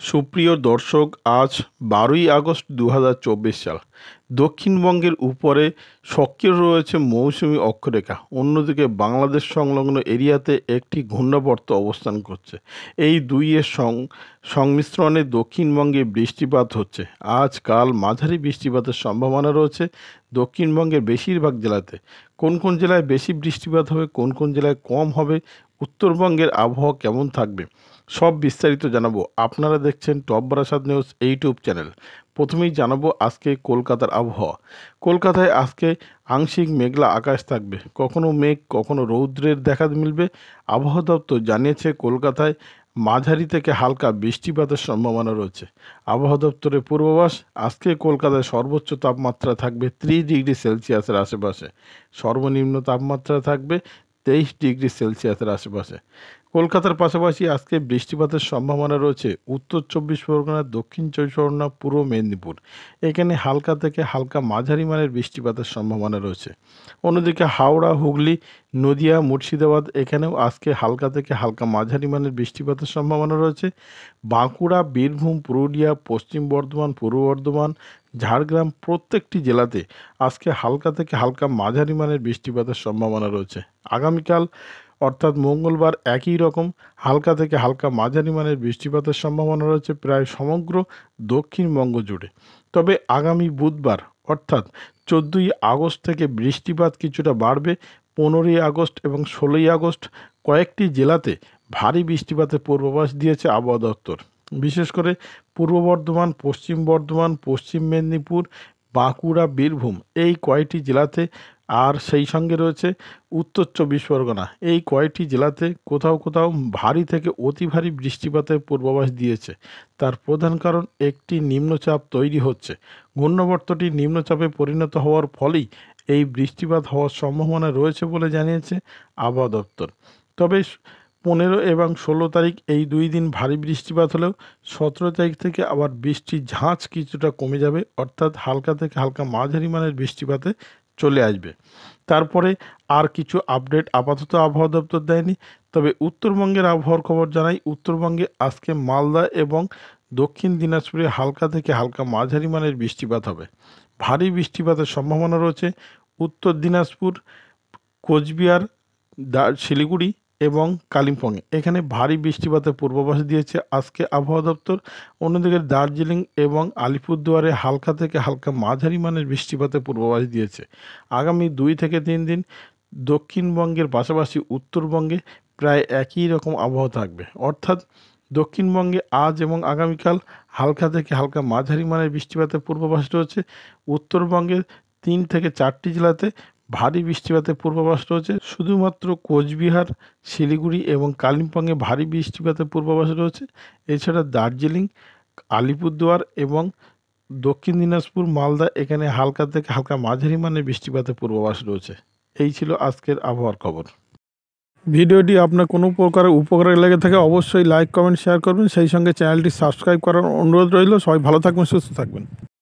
সুপ্রিয় দর্শক, আজ 12ই আগস্ট 2024 সাল। দক্ষিণবঙ্গের উপরে সক্রিয় রয়েছে মৌসুমি অক্ষরেখা। অন্যদিকে বাংলাদেশ সংলগ্ন এরিয়াতে একটি ঘূর্ণাবর্ত অবস্থান করছে। এই দুইয়ের সংমিশ্রণে দক্ষিণবঙ্গে বৃষ্টিপাত হচ্ছে। আজ কাল মাঝারি বৃষ্টিপাতের সম্ভাবনা রয়েছে দক্ষিণবঙ্গের বেশিরভাগ জেলাতে। কোন কোন জেলায় বেশি বৃষ্টিপাত হবে, কোন কোন জেলায় কম হবে, উত্তরবঙ্গের আবহাওয়া কেমন থাকবে, সব বিস্তারিত জানাবো। আপনারা দেখছেন top Barasat news YouTube channel. প্রথমেই জানাবো আজকে কলকাতার আবহাওয়া। কলকাতায় আজকে আংশিক মেঘলা আকাশ থাকবে, কখনো মেঘ কখনো রৌদ্রের দেখা মিলবে। আবহাওয়া দপ্তর জানিয়েছে কলকাতায় মাঝারি থেকে হালকা বৃষ্টিপাতের সম্ভাবনা রয়েছে। আবহাওয়া দপ্তরের পূর্বাভাস, আজকে কলকাতায় সর্বোচ্চ তাপমাত্রা থাকবে 30 ডিগ্রি সেলসিয়াসের আশেপাশে, সর্বনিম্ন তাপমাত্রা থাকবে 23 ডিগ্রি সেলসিয়াসের আশেপাশে। কলকাতার পাশাপাশি আজকে বৃষ্টিপাতের সম্ভাবনা রয়েছে উত্তর 24 পরগনা, দক্ষিণ 24 পরগনা, পূর্ব মেদিনীপুর। এখানে হালকা থেকে হালকা মাঝারি মানের বৃষ্টিপাতের সম্ভাবনা রয়েছে। অন্যদিকে হাওড়া, হুগলি, নদিয়া, মুর্শিদাবাদ এখানেও আজকে হালকা থেকে হালকা মাঝারি মানের বৃষ্টিপাতের সম্ভাবনা রয়েছে। বাঁকুড়া, বীরভূম, পুরুলিয়া, পশ্চিম বর্ধমান, পূর্ব বর্ধমান, ঝাড়গ্রাম প্রত্যেকটি জেলাতে আজকে হালকা থেকে হালকা মাঝারি মানের বৃষ্টিপাতের সম্ভাবনা রয়েছে। আগামীকাল অর্থাৎ মঙ্গলবার একই রকম হালকা থেকে হালকা মাঝারি মানের বৃষ্টিপাতের সম্ভাবনা রয়েছে প্রায় সমগ্র দক্ষিণবঙ্গ জুড়ে। তবে আগামী বুধবার অর্থাৎ 14ই আগস্ট থেকে বৃষ্টিপাত কিছুটা বাড়বে। 15ই আগস্ট এবং 16ই আগস্ট কয়েকটি জেলাতে ভারী বৃষ্টিপাতের পূর্বাভাস দিয়েছে আবহাওয়া দপ্তর। বিশেষ করে পূর্ব বর্ধমান, পশ্চিম মেদিনীপুর, বাঁকুড়া, বীরভূম এই কয়টি জেলাতে, আর সেই সঙ্গে রয়েছে উত্তর 24 পরগনা, এই কয়টি জেলাতে কোথাও কোথাও ভারী থেকে অতি ভারী বৃষ্টিপাতের পূর্বাভাস দিয়েছে। তার প্রধান কারণ একটি নিম্নচাপ তৈরি হচ্ছে। ঘূর্ণাবর্তটি নিম্নচাপে পরিণত হওয়ার ফলেই এই বৃষ্টিপাত হওয়ার সম্ভাবনা রয়েছে বলে জানিয়েছে আবহাওয়া দপ্তর। তবে 15 এবং 16 তারিখ এই দুই দিন ভারী বৃষ্টিপাত হলেও 17 তারিখ থেকে আবার বৃষ্টির ঝাঁজ কিছুটা কমে যাবে, অর্থাৎ হালকা থেকে হালকা মাঝারি মানের বৃষ্টিপাতে চলে আসবে। তারপরে আর কিছু আপডেট আপাতত আবহাওয়া দপ্তর দেয়নি। তবে উত্তরবঙ্গের আবহাওয়ার খবর জানাই। উত্তরবঙ্গে আজকে মালদা এবং দক্ষিণ দিনাজপুরে হালকা থেকে হালকা মাঝারি মানের বৃষ্টিপাত হবে। ভারী বৃষ্টিপাতের সম্ভাবনা রয়েছে উত্তর দিনাজপুর, কোচবিহার, শিলিগুড়ি এবং কালিম্পংয়ে। এখানে ভারী বৃষ্টিপাতের পূর্বাভাস দিয়েছে আজকে আবহাওয়া দপ্তর। অন্যদিকে দার্জিলিং এবং আলিপুরদুয়ারে হালকা থেকে হালকা মাঝারি মানের বৃষ্টিপাতের পূর্বাভাস দিয়েছে। আগামী 2 থেকে 3 দিন দক্ষিণবঙ্গের পাশাপাশি উত্তরবঙ্গে প্রায় একই রকম আবহাওয়া থাকবে, অর্থাৎ দক্ষিণবঙ্গে আজ এবং আগামীকাল হালকা থেকে হালকা মাঝারি মানের বৃষ্টিপাতের পূর্বাভাস রয়েছে। উত্তরবঙ্গে 3 থেকে 4টি জেলাতে ভারী বৃষ্টিপাতের পূর্বাভাস রয়েছে। শুধুমাত্র কোচবিহার, শিলিগুড়ি এবং কালিম্পংয়ে ভারী বৃষ্টিপাতের পূর্বাভাস রয়েছে। এছাড়া দার্জিলিং, আলিপুরদুয়ার এবং দক্ষিণ দিনাজপুর, মালদা এখানে হালকা থেকে হালকা মাঝারি মানের বৃষ্টিপাতের পূর্বাভাস রয়েছে। এই ছিল আজকের আবহাওয়ার খবর। ভিডিওটি আপনার কোনো প্রকার উপকারে লেগে থাকে অবশ্যই লাইক, কমেন্ট, শেয়ার করবেন। সেই সঙ্গে চ্যানেলটি সাবস্ক্রাইব করার অনুরোধ রইল। সবাই ভালো থাকবেন, সুস্থ থাকবেন।